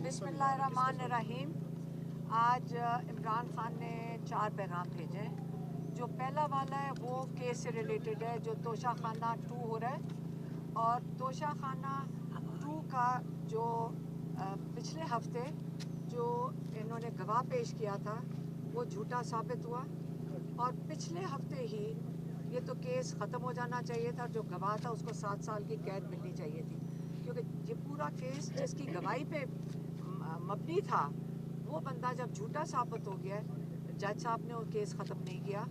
बिस्मिल्लाहिर्रहमानिर्रहीम। आज इमरान खान ने 4 पैगाम भेजे हैं। जो पहला वाला है वो केस से रिलेटेड है, जो तोशा खाना 2 हो रहा है। और तोशा खाना 2 का जो पिछले हफ्ते जो इन्होंने गवाह पेश किया था वो झूठा साबित हुआ, और पिछले हफ्ते ही ये तो केस ख़त्म हो जाना चाहिए था। जो गवाह था उसको 7 साल की कैद मिलनी चाहिए थी, क्योंकि ये पूरा केस जिसकी गवाही पे मबनी था वो बंदा जब झूठा साबित हो गया, जज साहब ने वो केस ख़त्म नहीं किया।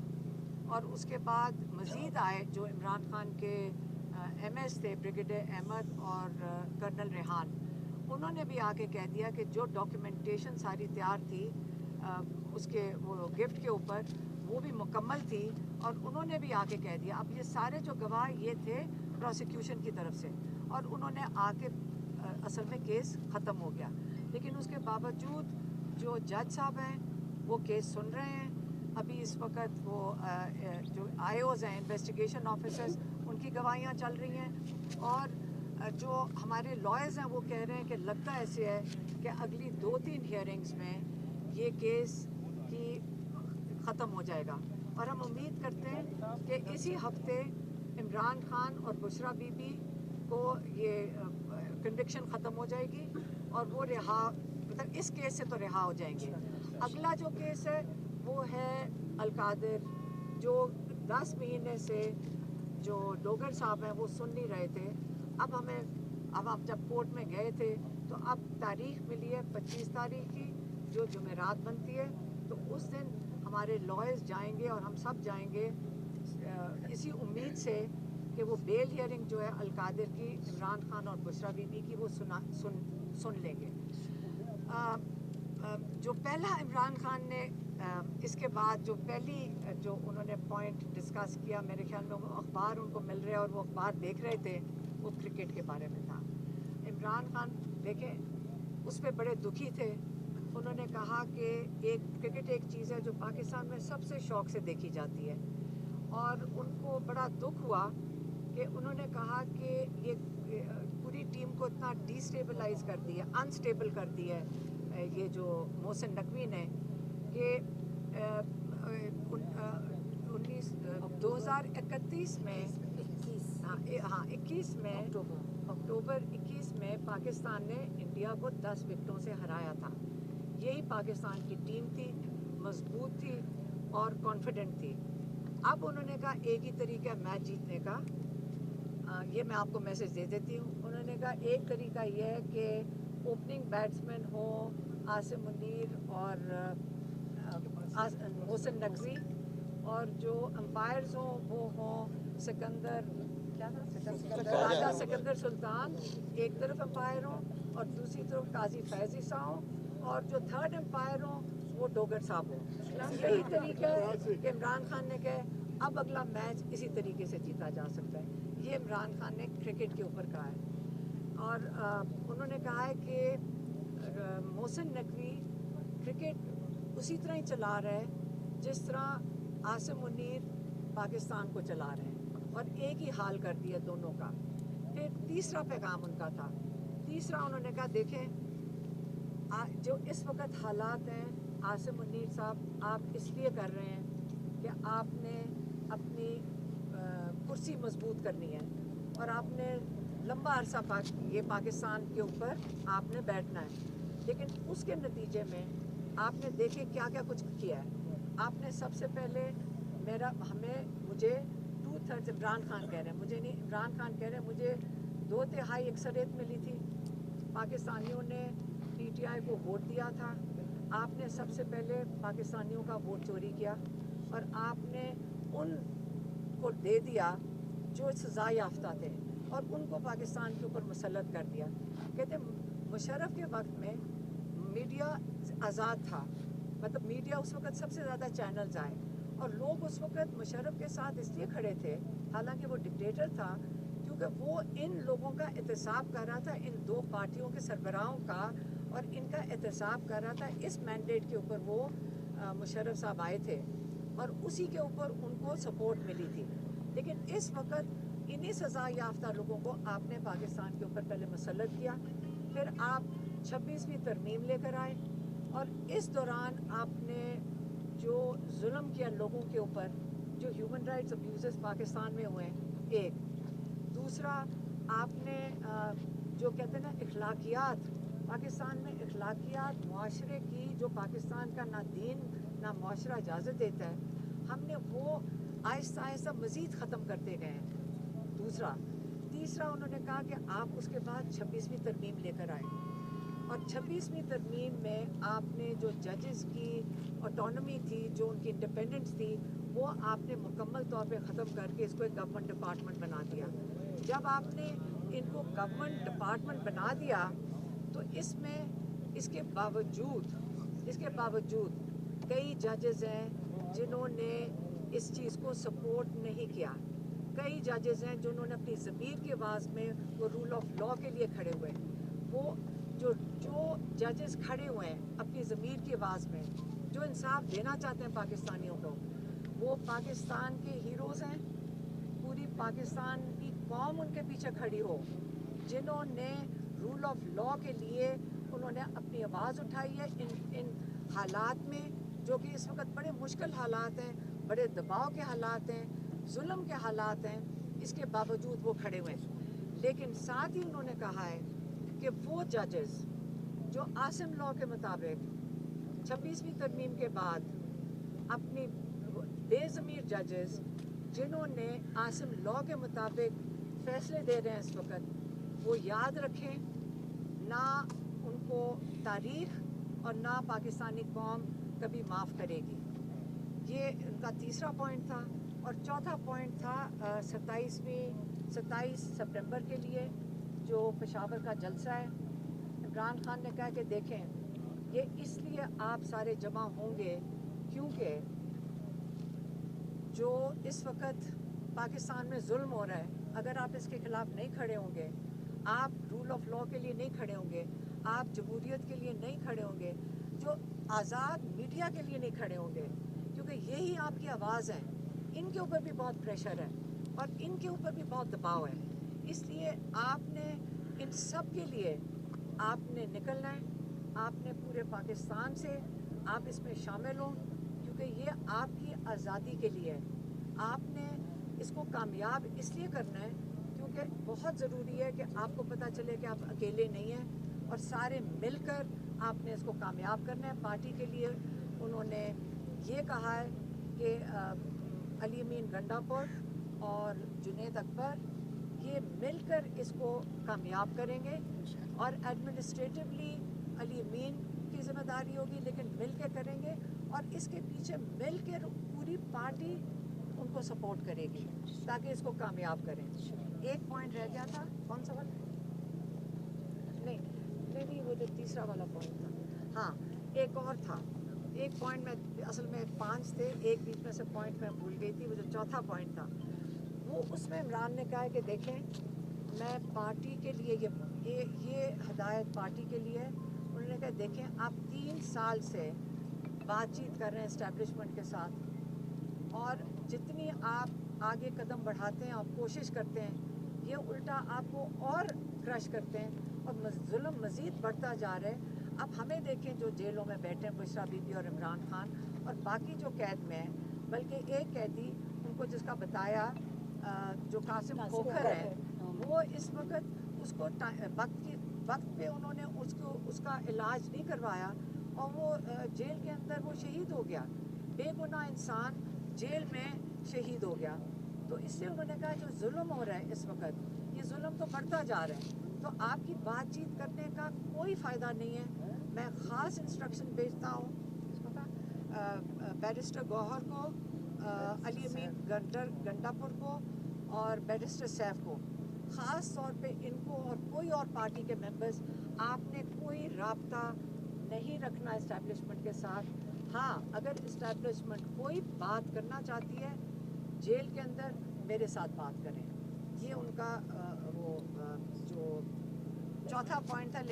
और उसके बाद मज़ीद आए जो इमरान खान के MS थे, ब्रिगेडियर अहमद और कर्नल रेहान, उन्होंने भी आके कह दिया कि जो डॉक्यूमेंटेशन सारी तैयार थी उसके वो गिफ्ट के ऊपर वो भी मुकम्मल थी, और उन्होंने भी आके कह दिया। अब ये सारे जो गवाह ये थे प्रोसिक्यूशन की तरफ से, और उन्होंने आके असल में केस ख़त्म हो गया। लेकिन उसके बावजूद जो जज साहब हैं वो केस सुन रहे हैं। अभी इस वक्त वो जो IOs हैं, इन्वेस्टिगेशन ऑफिसर्स, उनकी गवाहियाँ चल रही हैं। और जो हमारे लॉयर्स हैं वो कह रहे हैं कि लगता ऐसे है कि अगली 2-3 हियरिंग्स में ये केस की ख़त्म हो जाएगा। और हम उम्मीद करते हैं कि इसी हफ्ते इमरान खान और बुशरा बीबी को ये कन्विक्शन ख़त्म हो जाएगी और वो रिहा, मतलब इस केस से तो रिहा हो जाएंगे। अगला जो केस है वो है अलकादिर, जो 10 महीने से जो डोगर साहब हैं वो सुन नहीं रहे थे। अब हम जब कोर्ट में गए थे तो अब तारीख मिली है 25 तारीख की, जो जुमेरात बनती है। तो उस दिन हमारे लॉयर्स जाएंगे और हम सब जाएंगे इसी उम्मीद से कि वो बेल हियरिंग जो है अलकादिर की, इमरान खान और बुशरा बीबी की, वो सुन लेंगे। जो पहला इमरान खान ने इसके बाद जो पहली जो उन्होंने पॉइंट डिस्कस किया, मेरे ख्याल में वो अखबार उनको मिल रहे और वो अखबार देख रहे थे, वो क्रिकेट के बारे में था। इमरान खान देखें उस पर बड़े दुखी थे। उन्होंने कहा कि क्रिकेट एक चीज़ है जो पाकिस्तान में सबसे शौक़ से देखी जाती है, और उनको बड़ा दुख हुआ कि उन्होंने कहा कि ये पूरी टीम को इतना डिस्टेबलाइज कर दिया, अनस्टेबल कर दिया है ये जो मोहसिन नकवी ने, कि 2031 में, हाँ 21 में, अक्टूबर 21 में पाकिस्तान ने इंडिया को 10 विकेटों से हराया था। यही पाकिस्तान की टीम थी, मजबूत थी और कॉन्फिडेंट थी। अब उन्होंने कहा एक ही तरीका है मैच जीतने का, ये मैं आपको मैसेज दे देती हूँ। उन्होंने कहा एक तरीका ये है कि ओपनिंग बैट्समैन हो आसिम मुनीर और मोहसिन नकवी, और जो अंपायर्स हों वो हों सिकंदर, क्या था, राजा सिकंदर सुल्तान एक तरफ अंपायर हों, और दूसरी तरफ काजी फैज़ ईसा हों, और जो थर्ड एम्पायर हो वो डोगर साहब हो। यही तरीका है कि इमरान खान ने कहा अब अगला मैच इसी तरीके से जीता जा सकता है। ये इमरान खान ने क्रिकेट के ऊपर कहा है। और उन्होंने कहा है कि मोहसिन नकवी क्रिकेट उसी तरह ही चला रहा है जिस तरह आसिम मुनीर पाकिस्तान को चला रहे हैं, और एक ही हाल कर दिया दोनों का। फिर तीसरा पैगाम उनका था। तीसरा उन्होंने कहा देखें जो इस वक्त हालात हैं आसिम मुनीर साहब, आप इसलिए कर रहे हैं कि आपने अपनी कुर्सी मजबूत करनी है, और आपने लंबा अरसा ये पाकिस्तान के ऊपर आपने बैठना है। लेकिन उसके नतीजे में आपने देखे क्या क्या कुछ किया है। आपने सबसे पहले मुझे 2/3 इमरान खान कह रहे हैं, मुझे नहीं, इमरान खान कह रहे हैं मुझे 2/3 अक्सरियत मिली थी। पाकिस्तानियों ने PTI को वोट दिया था। आपने सबसे पहले पाकिस्तानियों का वोट चोरी किया, और आपने उनको दे दिया जो सज़ा याफ्ता थे, और उनको पाकिस्तान के ऊपर मुसल्लत कर दिया। कहते मुशर्रफ के वक्त में मीडिया आज़ाद था, मतलब मीडिया उस वक्त सबसे ज़्यादा चैनल्स आए, और लोग उस वक्त मुशर्रफ के साथ इसलिए खड़े थे, हालांकि वो डिक्टेटर था, क्योंकि वो इन लोगों का एहतसाब कर रहा था, इन 2 पार्टियों के सरबराहों का, और इनका एहतसाब कर रहा था। इस मैंडेट के ऊपर वो मुशर्रफ साहब आए थे, और उसी के ऊपर उनको सपोर्ट मिली थी। लेकिन इस वक्त इन्हीं सज़ा याफ्ता लोगों को आपने पाकिस्तान के ऊपर पहले मुसल्लत किया, फिर आप 26वीं तरमीम लेकर आए और इस दौरान आपने जो जुल्म किया लोगों के ऊपर, जो ह्यूमन राइट्स अब्यूज़ पाकिस्तान में हुए, एक दूसरा आपने जो कहते हैं ना अखलाकियात, पाकिस्तान में अखलाकियात मुआशरे की जो पाकिस्तान का ना दीन ना मुआशरा इजाज़त देता है, हमने वो आहिस्ता आहिस्ता मज़ीद ख़त्म करते गए हैं। दूसरा तीसरा उन्होंने कहा कि आप उसके बाद 26वीं तरमीम लेकर आए और 26वीं तरमीम में आपने जो जजेस की ऑटोनमी थी, जो उनकी इंडिपेंडेंस थी, वो आपने मुकम्मल तौर पे ख़त्म करके इसको एक गवर्नमेंट डिपार्टमेंट बना दिया। जब आपने इनको गवर्नमेंट डिपार्टमेंट बना दिया तो इसमें इसके बावजूद कई जजेस हैं जिन्होंने इस चीज़ को सपोर्ट नहीं किया। कई जजेस हैं जिन्होंने अपनी ज़मीर की आवाज़ में वो रूल ऑफ लॉ के लिए खड़े हुए। वो जो जजेस खड़े हुए हैं अपनी ज़मीर की आवाज़ में, जो इंसाफ देना चाहते हैं पाकिस्तानियों को, वो पाकिस्तान के हीरोज़ हैं। पूरी पाकिस्तान की कौम उनके पीछे खड़ी हो, जिन्होंने रूल ऑफ लॉ के लिए उन्होंने अपनी आवाज़ उठाई है इन हालात में, जो कि इस वक्त बड़े मुश्किल हालात हैं, बड़े दबाव के हालात हैं, जुल्म के हालात हैं। इसके बावजूद वो खड़े हुए हैं। लेकिन साथ ही उन्होंने कहा है कि वो जजेस जो आसिम लॉ के मुताबिक 26वीं तरमीम के बाद अपनी बेज़मीर जजेस जिन्होंने आसिम लॉ के मुताबिक फ़ैसले दे रहे हैं इस वक्त, वो याद रखें, ना उनको तारीख़ और ना पाकिस्तानी कौम कभी माफ़ करेगी। ये उनका तीसरा पॉइंट था। और चौथा पॉइंट था 27 सितंबर के लिए जो पेशावर का जलसा है। इमरान खान ने कहा कि देखें, ये इसलिए आप सारे जमा होंगे क्योंकि जो इस वक्त पाकिस्तान में जुल्म हो रहा है, अगर आप इसके ख़िलाफ़ नहीं खड़े होंगे, आप रूल ऑफ लॉ के लिए नहीं खड़े होंगे, आप जमहूरियत के लिए नहीं खड़े होंगे, जो आज़ाद मीडिया के लिए नहीं खड़े होंगे, क्योंकि यही आपकी आवाज़ है। इनके ऊपर भी बहुत प्रेशर है और इनके ऊपर भी बहुत दबाव है। इसलिए आपने इन सब के लिए आपने निकलना है। आपने पूरे पाकिस्तान से आप इसमें शामिल हों, क्योंकि ये आपकी आज़ादी के लिए है। आपने इसको कामयाब इसलिए करना है क्योंकि बहुत ज़रूरी है कि आपको पता चले कि आप अकेले नहीं हैं और सारे मिलकर आपने इसको कामयाब करना है। पार्टी के लिए उन्होंने ये कहा है कि अली अमीन गंडापुर और जुनैद अकबर ये मिलकर इसको कामयाब करेंगे और एडमिनिस्ट्रेटिवली अली अमीन की ज़िम्मेदारी होगी, लेकिन मिल के करेंगे और इसके पीछे मिल के पूरी पार्टी उनको सपोर्ट करेगी ताकि इसको कामयाब करें। एक पॉइंट रह गया था, कौन सा वाला? नहीं, वो जो तीसरा वाला पॉइंट था। हाँ, एक और था, एक पॉइंट में असल में 5 थे, एक बीच में से पॉइंट मैं भूल गई थी। वो जो चौथा पॉइंट था वो उसमें इमरान ने कहा है कि देखें, मैं पार्टी के लिए ये हदायत पार्टी के लिए है। उन्होंने कहा देखें, आप 3 साल से बातचीत कर रहे हैं इस्टेब्लिशमेंट के साथ और जितनी आप आगे कदम बढ़ाते हैं, आप कोशिश करते हैं, ये उल्टा आपको और क्रश करते हैं और जुल्म मज़ीद बढ़ता जा रहा है। अब हमें देखें जो जेलों में बैठे हैं, बुशरा बीबी और इमरान खान और बाकी जो कैद में हैं, बल्कि एक कैदी उनको जिसका बताया जो कासिम खोखर है, वो इस वक्त उसको वक्त पे उन्होंने उसका इलाज नहीं करवाया और वो जेल के अंदर वो शहीद हो गया। बेगुनाह इंसान जेल में शहीद हो गया। तो इससे उन्होंने कहा जो जुल्म हो रहा है इस वक्त, ये जुल्म तो बढ़ता जा रहा है, तो आपकी बातचीत करने का कोई फ़ायदा नहीं है। मैं ख़ास इंस्ट्रक्शन भेजता हूँ बैरिस्टर गौहर को, अली अमीन गंडापुर को और बैरिस्टर सैफ को, ख़ास तौर पे इनको और कोई और पार्टी के मेंबर्स, आपने कोई राब्ता नहीं रखना इस्टेब्लिशमेंट के साथ। हाँ, अगर इस्टेब्लिशमेंट कोई बात करना चाहती है जेल के अंदर, मेरे साथ बात करें। ये उनका वो जो चौथा पॉइंट था।